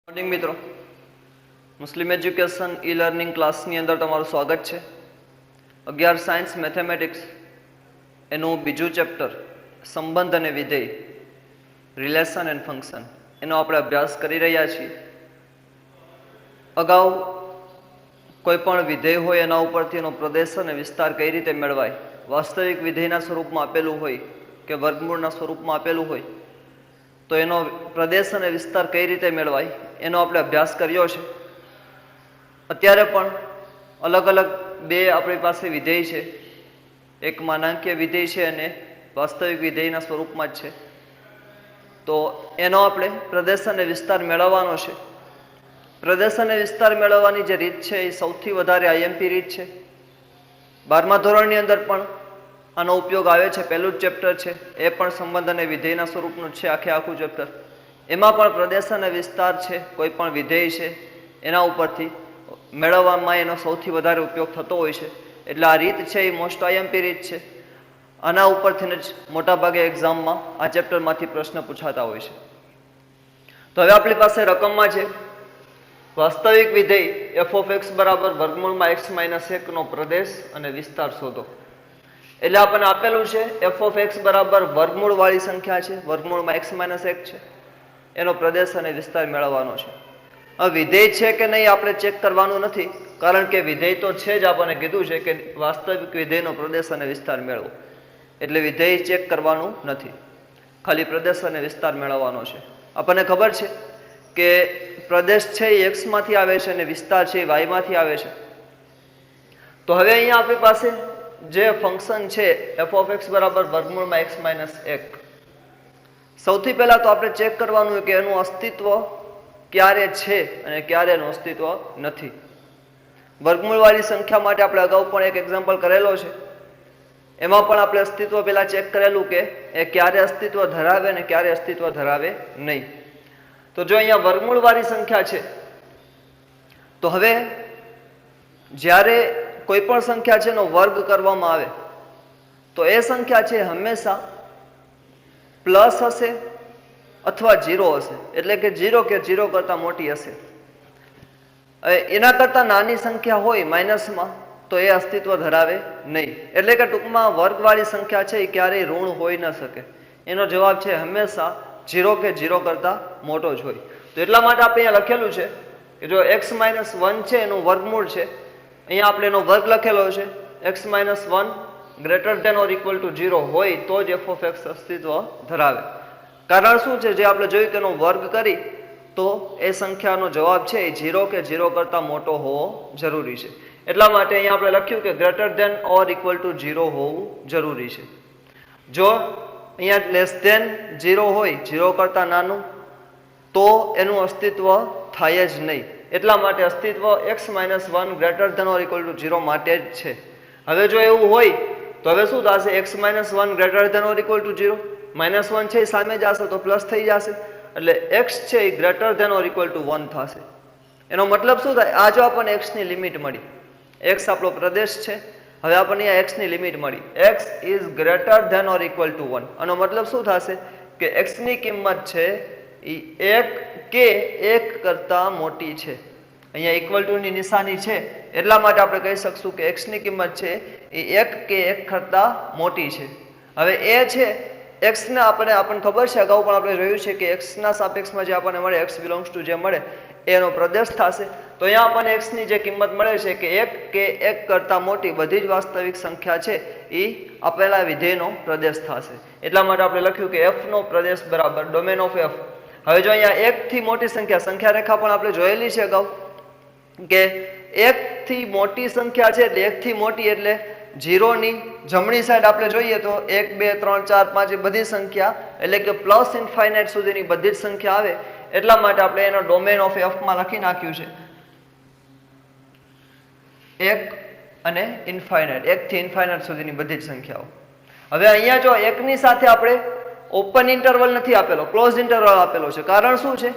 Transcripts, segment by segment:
Morning મિત્રો, મુસ્લિમ education e learning ક્લાસની અંદર તમારું સ્વાગત છે. 11 સાયન્સ મેથેમેટિક્સ એનું બીજું ચેપ્ટર સંબંધ અને વિધેય, રિલેશન એન્ડ ફંક્શન, એનો આપણે અભ્યાસ કરી રહ્યા છીએ. અગાઉ કોઈ પણ વિધેય હોય એના ઉપરથી એનો પ્રદેશ અને વિસ્તાર કઈ રીતે મેળવાય, વાસ્તવિક વિધેયના સ્વરૂપમાં આપેલું હોય કે વર્ગમૂળના સ્વરૂપમાં આપેલું હોય તો એનો પ્રદેશ અને વિસ્તાર કઈ રીતે મેળવાય એનો આપણે અભ્યાસ કર્યો છે. અત્યારે પણ અલગ અલગ બે આપણી પાસે વિધેય છે. એક માનાંકીય વિધેય છે અને વાસ્તવિક વિધેયના સ્વરૂપમાં જ છે. તો એનો આપણે પ્રદેશ અને વિસ્તાર મેળવવાનો છે. પ્રદેશ અને વિસ્તાર મેળવવાની જે રીત છે એ સૌથી વધારે આઈએમપી રીત છે. 12મા ધોરણની અંદર પણ આનો ઉપયોગ આવે છે. પહેલું જ ચેપ્ટર છે એ પણ સંબંધ અને વિધેયના સ્વરૂપનું છે, આખું ચેપ્ટર. એમાં પણ પ્રદેશ અને વિસ્તાર છે, કોઈ પણ વિધેય છે એના ઉપરથી મેળવવામાં એનો સૌથી વધારે ઉપયોગ થતો હોય છે. એટલે આ રીત છે એ મોસ્ટ આઈએમપી રીત છે. આના ઉપરથી જ મોટાભાગે એક્ઝામમાં આ ચેપ્ટરમાંથી પ્રશ્ન પૂછાતા હોય છે. તો હવે આપણી પાસે રકમમાં છે વાસ્તવિક વિધેય f (x) બરાબર વર્ગમૂળમાં x - 1 નો પ્રદેશ અને વિસ્તાર શોધો. એટલે આપણને આપેલું છે f (x) બરાબર વર્ગમૂળ વાળી સંખ્યા છે, વર્ગમૂળમાં x - 1 છે, એનો પ્રદેશ અને વિસ્તાર મેળવવાનો છે. હવે વિધેય છે કે નહીં આપણે ચેક કરવાનું નથી, કારણ કે વિધેય તો છે જ. આપણને કીધું છે કે વાસ્તવિક વિધેયનો પ્રદેશ અને વિસ્તાર મેળવો, એટલે વિધેય ચેક કરવાનું નથી, ખાલી પ્રદેશ અને વિસ્તાર મેળવવાનો છે. આપણને ખબર છે કે પ્રદેશ છે એ x માંથી આવે છે અને વિસ્તાર છે એ y માંથી આવે છે. તો હવે અહીંયા આપણી પાસે જે ફંક્શન છે f (x) બરાબર વર્ગમૂળમાં x - 1, સૌથી પહેલા તો આપણે ચેક કરવાનું હોય કે એનું અસ્તિત્વ ક્યારે છે અને ક્યારે એનું અસ્તિત્વ નથી. વર્ગમૂળવાળી સંખ્યા માટે આપણે અગાઉ પણ એક એક્ઝામ્પલ કરેલો છે. એમાં પણ આપણે અસ્તિત્વ પહેલા ચેક કરેલું કે એ ક્યારે અસ્તિત્વ ધરાવે અને ક્યારે અસ્તિત્વ ધરાવે નહીં. તો જો અહીંયા વર્ગમૂળવાળી સંખ્યા છે તો હવે જ્યારે કોઈ પણ સંખ્યા છે એનો વર્ગ કરવામાં આવે તો એ સંખ્યા છે હંમેશા પ્લસ હશે અથવા 0 હશે, એટલે કે 0 કે 0 કરતાં મોટી હશે. એના કરતાં નાની સંખ્યા હોય માઇનસમાં તો એ અસ્તિત્વ ધરાવે નહીં. એટલે કે ટૂંકમાં વર્ગવાળી સંખ્યા છે એ ક્યારેય ઋણ હોઈ ન શકે. એનો જવાબ છે હંમેશા 0 કે 0 કરતાં મોટો જ હોય. તો એટલા માટે આપણે અહીંયા લખેલું છે કે જો x - 1 છે એનું વર્ગમૂળ છે, અહીંયા આપણે એનો વર્ગ લખેલો છે, x - 1 greater than or equal to 0 હોય તો જ f (x) અસ્તિત્વ ધરાવે. કારણ શું છે, જે આપણે જોયું તેનો વર્ગ કરી તો એ સંખ્યાનો જવાબ છે એ 0 કે 0 કરતાં મોટો હોવો જરૂરી છે. એટલા માટે અહીંયા આપણે લખ્યું કે greater than or equal to 0 હોવું જરૂરી છે. જો અહીંયા લેસ ધેન 0 હોય, 0 કરતાં નાનું, તો એનું અસ્તિત્વ થાય જ નહીં. એટલા માટે અસ્તિત્વ x - 1 greater than or equal to 0 માટે જ છે. હવે જો એવું હોય તો હવે શું થશે? x - 1 greater than or equal to 0, -1 છે એ સામે જશે તો પ્લસ થઈ જશે, એટલે x છે એ greater than or equal to 1 થશે. એનો મતલબ શું થાય? આ જો આપણને x ની લિમિટ મળી, x આપણો પ્રદેશ છે, હવે આપણને અહીંયા x ની લિમિટ મળી, x is greater than or equal to 1. આનો મતલબ શું થશે કે x ની કિંમત છે એ 1 કે 1 કરતાં મોટી છે. અહીંયા ઇક્વલ ટુ ની નિશાની છે એટલા માટે આપણે કહી શકશું કે x ની કિંમત છે એ 1 કે 1 કરતાં મોટી છે. હવે એ છે x ને આપણને ખબર છે, અગાઉ પણ આપણે જોયું છે કે x ના સાપેક્ષમાં જે આપણને મળે, x બિલોંગ્સ ટુ જે મળે એનો પ્રદેશ થશે. તો અહીંયા આપણને x ની જે કિંમત મળે છે કે 1 કે 1 કરતાં મોટી બધી જ વાસ્તવિક સંખ્યા છે એ આપેલા વિધેયનો પ્રદેશ થશે. એટલા માટે આપણે લખ્યું કે f નો પ્રદેશ બરાબર ડોમેન ઓફ f. હવે જો અહીંયા 1 થી મોટી સંખ્યા રેખા પણ આપણે જોયેલી છે અગાઉ કે 1 થી મોટી સંખ્યા છે એટલે 1 થી મોટી એટલે 0 ની જમણી સાઈડ આપણે જોઈએ તો 1 2 3 4 5 એ બધી સંખ્યા, એટલે કે પ્લસ ઇન્ફાઇનાઇટ સુધીની બધી જ સંખ્યા આવે. એટલા માટે આપણે એનો ડોમેન ઓફ f માં લખી નાખ્યું છે 1 અને ઇન્ફાઇનાઇટ, 1 થી ઇન્ફાઇનાઇટ સુધીની બધી જ સંખ્યાઓ. હવે અહીંયા જો 1 ની સાથે આપણે ઓપન ઇન્ટરવલ નથી આપેલો, ક્લોઝ ઇન્ટરવલ આપેલો છે. કારણ શું છે?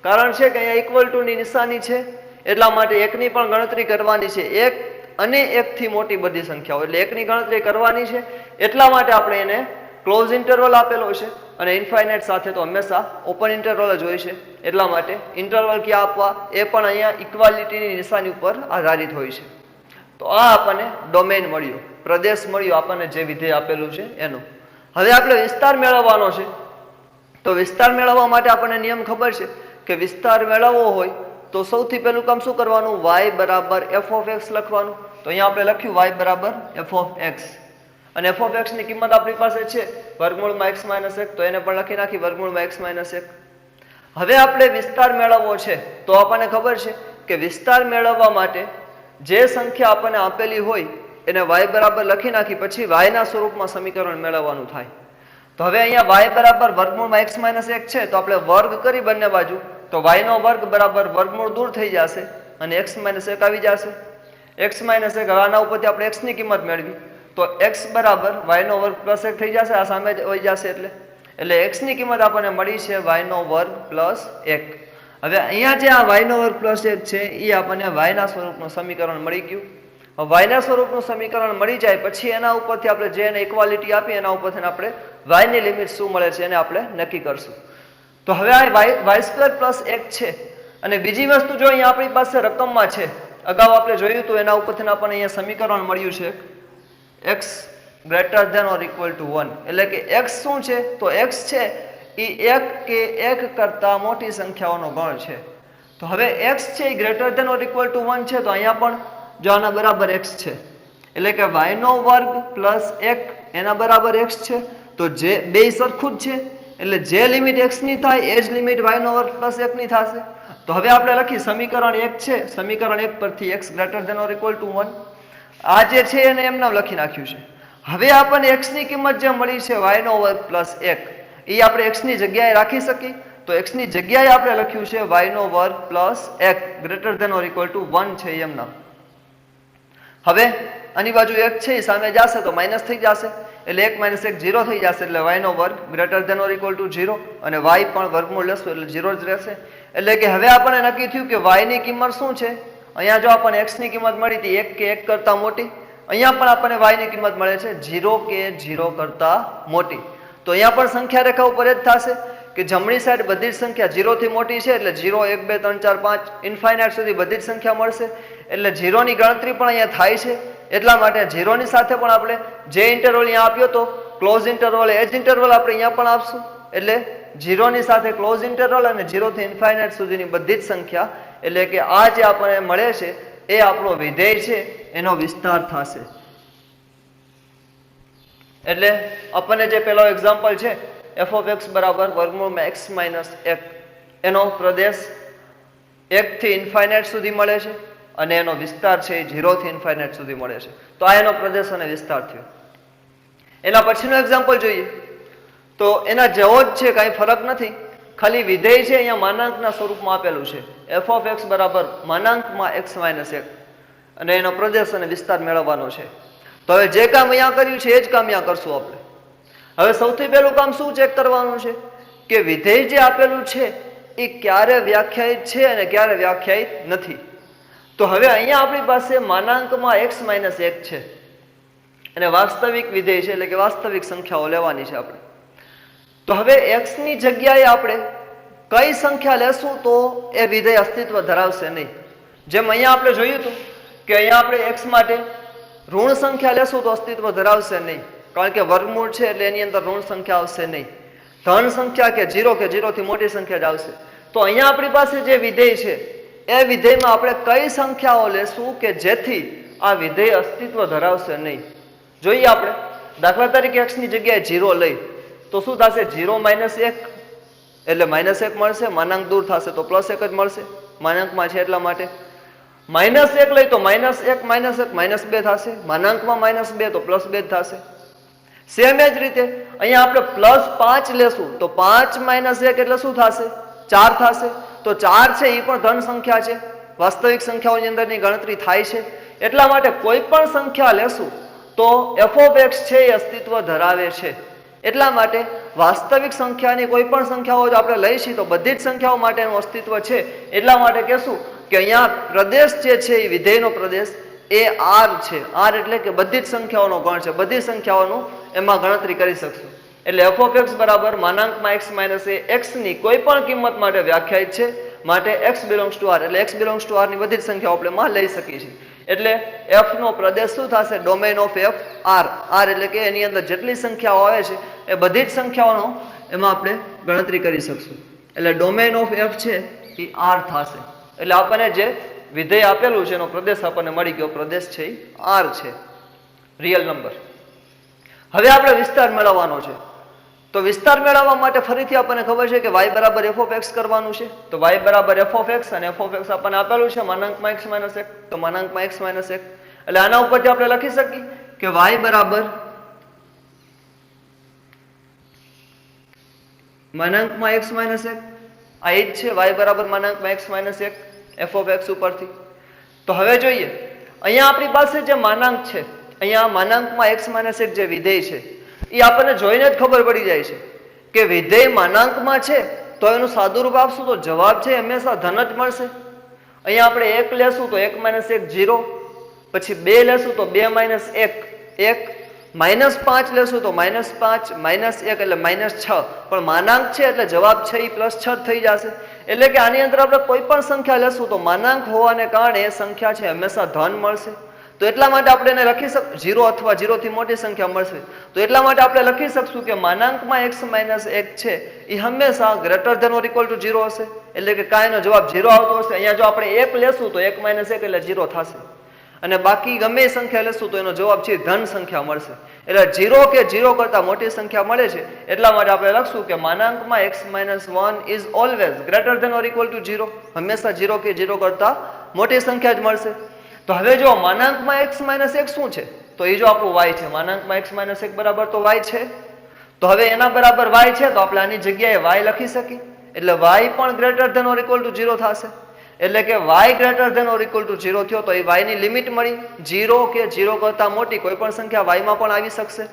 કારણ છે કે અહીંયા ઇક્વલ ટુ ની નિશાની છે એટલા માટે 1 ની પણ ગણતરી કરવાની છે. 1 અને 1 થી મોટી બધી સંખ્યાઓ, એટલે 1 ની ગણતરી કરવાની છે. એટલા માટે આપણે એને ક્લોઝ ઇન્ટરવલ આપેલો છે અને ઇન્ફાઇનાઇટ સાથે તો હંમેશા ઓપન ઇન્ટરવલ જ હોય છે, એટલા માટે ઇન્ટરવલ ક્યાં આપવા એ પણ અહીંયા ઇક્વાલિટીની નિશાની ઉપર આધારિત હોય છે. તો આ આપણને ડોમેન મળ્યું, પ્રદેશ મળ્યો આપણને જે વિધેય આપેલું છે એનું. હવે આપણે વિસ્તાર મેળવવાનો છે, તો વિસ્તાર મેળવવા માટે આપણને નિયમ ખબર છે કે વિસ્તાર મેળવવો હોય તો સૌથી પહેલું કામ શું કરવાનું, y બરાબર f of x લખવાનું. તો અહીંયા આપણે લખ્યું y બરાબર f of x, અને f of x ની કિંમત આપણી પાસે છે વર્ગમૂળમાં x માઇનસ 1, તો એને પણ લખી નાખી વર્ગમૂળમાં x માઇનસ 1. હવે આપણે વિસ્તાર મેળવવો છે તો આપણને ખબર છે કે વિસ્તાર મેળવવા માટે જે સંખ્યા આપણને આપેલી હોય એને y બરાબર લખી નાખી પછી y ના સ્વરૂપમાં સમીકરણ મેળવવાનું થાય. તો હવે અહીંયા y બરાબર વર્ગમૂળમાં x માઇનસ 1 છે, તો આપણે વર્ગ કરી બંને બાજુ, તો y નો વર્ગ બરાબર વર્ગમૂળ દૂર થઈ જશે અને x માઇનસ 1 આવી જશે. x માઇનસ 1, આના ઉપરથી આપણે x ની કિંમત મેળવી, તો x બરાબર y નો વર્ગ પ્લસ 1 થઈ જશે, આ સામે વહી જશે એટલે x ની કિંમત આપણને મળી છે y નો વર્ગ પ્લસ 1. હવે અહીંયા જે આ y નો વર્ગ પ્લસ 1 છે એ આપણને y ના સ્વરૂપનું સમીકરણ મળી ગયું. હવે y ના સ્વરૂપનું સમીકરણ મળી જાય પછી એના ઉપરથી આપણે જે એને ઇક્વાલિટી આપી એના ઉપરથી આપણે y ની લિમિટ શું મળે છે એને આપણે નક્કી કરશું. તો હવે આ y સ્ક્વેર પ્લસ 1 છે, અને બીજી વસ્તુ જો અહીંયા આપણી પાસે રકમમાં છે, અગાઉ આપણે જોયું હતું એના ઉપરથી આપણને અહીંયા સમીકરણ મળ્યું છે x greater than or equal to 1, એટલે કે x શું છે, તો x છે એ 1 કે 1 કરતા મોટી સંખ્યાઓનો ગણ છે. તો હવે x છે એ greater than or equal to 1 છે, તો અહીંયા પણ જો આના બરાબર x છે, એટલે કે y નો વર્ગ પ્લસ 1 એના બરાબર x છે, તો જે બે સરખું જ છે એટલે જે લિમિટ x ની થાય એ જ લિમિટ y નો વર્ગ પ્લસ 1 ની થશે. તો હવે આપણે લખી સમીકરણ 1 છે, સમીકરણ 1 પરથી x greater than or equal to 1 આ જે છે એને એમને લખી નાખ્યું છે. હવે આપણને x ની કિંમત જે મળી છે y નો વર્ગ પ્લસ 1 એ આપણે x ની જગ્યાએ રાખી શકીએ, તો x ની જગ્યાએ આપણે લખ્યું છે y નો વર્ગ plus 1 greater than or equal to 1 છે એમના. હવે આની બાજુ 1 છે એ સામે જશે તો માઇનસ થઈ જશે, એટલે 1 માઇનસ 1 0 થઈ જશે, એટલે y નો વર્ગ greater than or equal to 0 અને y પણ વર્ગમૂળ લેશું એટલે 0 જ રહેશે. એટલે કે હવે આપણને નક્કી થયું કે y ની કિંમત શું છે, અહીંયા જો આપણને x ની કિંમત મળી હતી 1 કે 1 કરતા મોટી, અહીંયા પણ આપણને y ની કિંમત મળે છે 0 કે 0 કરતા મોટી. તો અહીંયા પણ સંખ્યા રેખા ઉપર જ થશે કે જમણી સાઈડ બધી જ સંખ્યા 0 થી મોટી છે, એટલે 0 1 2 3 4 5 ઇન્ફાઇનાઇટ સુધી બધી જ સંખ્યા મળશે, એટલે 0 ની ગણતરી પણ અહીંયા થાય છે. એટલા માટે 0 ની સાથે પણ આપણે જે ઇન્ટરવલ અહીંયા આપ્યો તો ક્લોઝ ઇન્ટરવલ એ જ ઇન્ટરવલ આપણે અહીંયા પણ આપશું, એટલે 0 ની સાથે ક્લોઝ ઇન્ટરવલ અને 0 થી ઇન્ફાઇનાઇટ સુધીની બધી જ સંખ્યા, એટલે કે આ જે આપણને મળે છે એ આપણો વિધેય છે એનો વિસ્તાર થશે. એટલે આપણને જે પેલો એક્ઝામ્પલ છે f of x બરાબર વર્ગમૂળમાં x માઇનસ 1 એનો પ્રદેશ 1 થી ઇન્ફાઇનાઇટ સુધી મળે છે અને એનો વિસ્તાર છે એ 0 થી ઇન્ફાઇનાઇટ સુધી મળે છે. તો આ એનો પ્રદેશ અને વિસ્તાર થયો. એના પછીનો એક્ઝામ્પલ જોઈએ તો એના જેવો જ છે, કાંઈ ફરક નથી, ખાલી વિધેય છે અહીંયા માનાંકના સ્વરૂપમાં આપેલું છે f of x બરાબર માનાંકમાં x માઇનસ 1 અને એનો પ્રદેશ અને વિસ્તાર મેળવવાનો છે. તો હવે જે કામ અહીંયા કર્યું છે એ જ કામ અહીંયા કરશું આપણે. હવે સૌથી પહેલું કામ શું ચેક કરવાનું છે કે વિધેય જે આપેલું છે એ ક્યારે વ્યાખ્યાયિત છે અને ક્યારે વ્યાખ્યાયિત નથી. તો હવે અહીંયા આપણી પાસે માનાંકમાં x માઇનસ 1 છે અને વાસ્તવિક વિધેય છે, એટલે કે વાસ્તવિક સંખ્યાઓ લેવાની છે આપણે. તો હવે x ની જગ્યાએ આપણે કઈ સંખ્યા લેશું તો એ વિધેય અસ્તિત્વ ધરાવશે નહીં. જેમ અહીંયા આપણે જોયું હતું કે અહીંયા આપણે x માટે ઋણ સંખ્યા લેશું તો અસ્તિત્વ ધરાવશે નહીં, કારણ કે વર્ગમૂળ છે એટલે એની અંદર ઋણ સંખ્યા આવશે નહીં. ધન સંખ્યા કે 0 થી મોટી સંખ્યા જ આવશે. તો અહીંયા આપણી પાસે જે વિધેય છે એ વિધેયમાં આપણે કઈ સંખ્યાઓ લેશું કે જેથી આ વિધેય અસ્તિત્વ ધરાવશે નહીં. જોઈએ આપણે દાખલા તરીકે x ની જગ્યાએ 0 લઈ તો શું થશે, 0 માઇનસ 1 એટલે માઇનસ 1 મળશે, માનાંક દૂર થશે તો પ્લસ 1 જ મળશે, માનાંકમાં છે એટલા માટે. માઇનસ 1 લઈ તો માઇનસ 1 માઇનસ 1 માઇનસ 2 થશે, માનાંકમાં માઇનસ 2 તો પ્લસ 2 થશે. સેમ જ રીતે અહીંયા આપણે પ્લસ 5 લેશું તો 5 માઇનસ 1 એટલે શું થશે, 4 થશે. તો 4 છે એ પણ ધન સંખ્યા છે, વાસ્તવિક સંખ્યાઓની અંદરની ગણતરી થાય છે. એટલા માટે કોઈ પણ સંખ્યા લેશું તો f of x છે એ અસ્તિત્વ ધરાવે છે. એટલા માટે વાસ્તવિક સંખ્યાની કોઈ પણ સંખ્યાઓ જો આપણે લઈશું તો બધી જ સંખ્યાઓ માટેનું અસ્તિત્વ છે. એટલા માટે કહેશું કે અહીંયા પ્રદેશ જે છે એ વિધેયનો પ્રદેશ એ R છે. R એટલે કે બધી જ સંખ્યાઓનો ગણ છે, બધી સંખ્યાઓનું એમાં ગણતરી કરી શકશું. એટલે એફ ઓફ એક્સ બરાબર માનાંકમાં એક્સ માઇનસ એ એક્સ ની કોઈ પણ કિંમત માટે વ્યાખ્યાયિત છે, માટે એક્સ બિલોંગ્સ ટુ આર, એટલે એક્સ બિલોંગ્સ ટુ આર ની બધી જ સંખ્યાઓ આપણે માં લઈ શકીએ છીએ. એટલે એફ નો પ્રદેશ શું થશે? Domain of f R. R એટલે કે એની અંદર જેટલી સંખ્યાઓ આવે છે એ બધી જ સંખ્યાઓનો એમાં આપણે ગણતરી કરી શકશું. એટલે ડોમેન ઓફ એફ છે એ આર થશે. એટલે આપણને જે વિધેય આપેલું છે એનો પ્રદેશ આપણને મળી ગયો. પ્રદેશ છે એ આર છે, રિયલ નંબર. હવે આપણે વિસ્તાર મેળવવાનો છે. તો વિસ્તાર મેળવવા માટે ફરીથી આપણને ખબર છે કે y બરાબર એફ ઓફ એક્સ કરવાનું છે. તો y બરાબર એફ ઓફ એક્સ, અને એફ ઓફ એક્સ આપણને આપેલું છે માનાંકમાં એક્સ માઇનસ એક. તો માનાંકમાં એક્સ માઇનસ એક, એટલે આના ઉપરથી આપણે લખી શકીએ કે y બરાબર માનાંકમાં એક્સ માઇનસ એક. આ એ જ છે, y બરાબર માનાંકમાં એક્સ માઇનસ એક એફ ઓફ એક્સ ઉપરથી. તો હવે જોઈએ, અહીંયા આપણી પાસે જે માનાંક છે, અહીંયા માનાંકમાં એક્સ માઇનસ એક જે વિધેય છે એ આપણને જોઈને જ ખબર પડી જાય છે કે વિધેય માનાંકમાં છે તો એનું સાદુરૂપ આપશું તો જવાબ છે હંમેશા ધન જ મળશે. અહીંયા આપણે એક લેશું તો 1 માઇનસ 1 0, પછી 2 લેશું તો 2 માઇનસ 1 1, -5 લેશું તો -5 -1 એટલે -6. પણ માનાંક છે એટલે જવાબ છે એ +6 થઈ જશે. એટલે કે આની અંદર આપણે કોઈ પણ સંખ્યા લેશું તો માનાંક હોવાને કારણે એ સંખ્યા છે હંમેશા ધન મળશે. તો એટલા માટે આપણે એને લખી શકીએ 0 અથવા 0 થી મોટી સંખ્યા મળશે. તો એટલા માટે આપણે લખી શકશું કે માનાંકમાં x માઇનસ 1 છે એ હંમેશા greater than or equal to 0 હશે. એટલે કે કાંઈનો જવાબ 0 આવતો હશે. અહીંયા જો આપણે 1 લેશું તો 1 માઇનસ 1 એટલે 0 થશે, અને બાકી ગમે એ સંખ્યા લેશું તો એનો જવાબ છે ધન સંખ્યા મળશે. એટલે 0 કે 0 કરતા મોટી સંખ્યા મળે છે એટલા માટે આપણે લખશું કે માનાંકમાં x minus 1 is always greater than or equal to 0. હંમેશા 0 કે 0 કરતા મોટી સંખ્યા જ મળશે. તો હવે જો માનાંકમાં x માઇનસ 1 શું છે? તો એ જો આપણું y છે. માનાંકમાં x માઇનસ 1 બરાબર તો y છે. તો હવે એના બરાબર y છે તો આપણે આની જગ્યાએ y લખી શકીએ. એટલે y પણ greater than or equal to 0 થશે. એટલે કે y greater than or equal to 0 થયો તો એ y ની લિમિટ મળી. 0 કે 0 કરતા મોટી કોઈ પણ સંખ્યા y માં પણ આવી શકશે.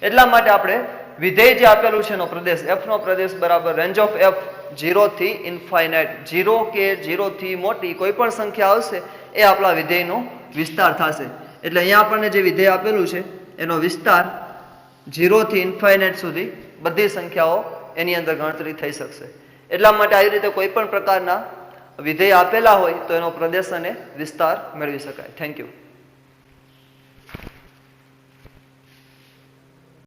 એટલા માટે આપણે વિધેય જે આપેલું છે એનો પ્રદેશ f નો પ્રદેશ બરાબર રેન્જ ઓફ f 0 થી ઇન્ફાઇનાઇટ, 0 કે 0 થી મોટી કોઈ પણ સંખ્યા આવશે એ આપણા વિધેયનો વિસ્તાર થશે. એટલે અહીંયા આપણને જે વિધેય આપેલું છે એનો વિસ્તાર 0 થી ઇન્ફાઇનાઇટ સુધી બધી સંખ્યાઓ એની અંદર ગણતરી થઈ શકશે. એટલા માટે આવી રીતે કોઈ પણ પ્રકારના વિધેય આપેલા હોય તો એનો પ્રદેશ અને વિસ્તાર મેળવી શકાય. Thank you.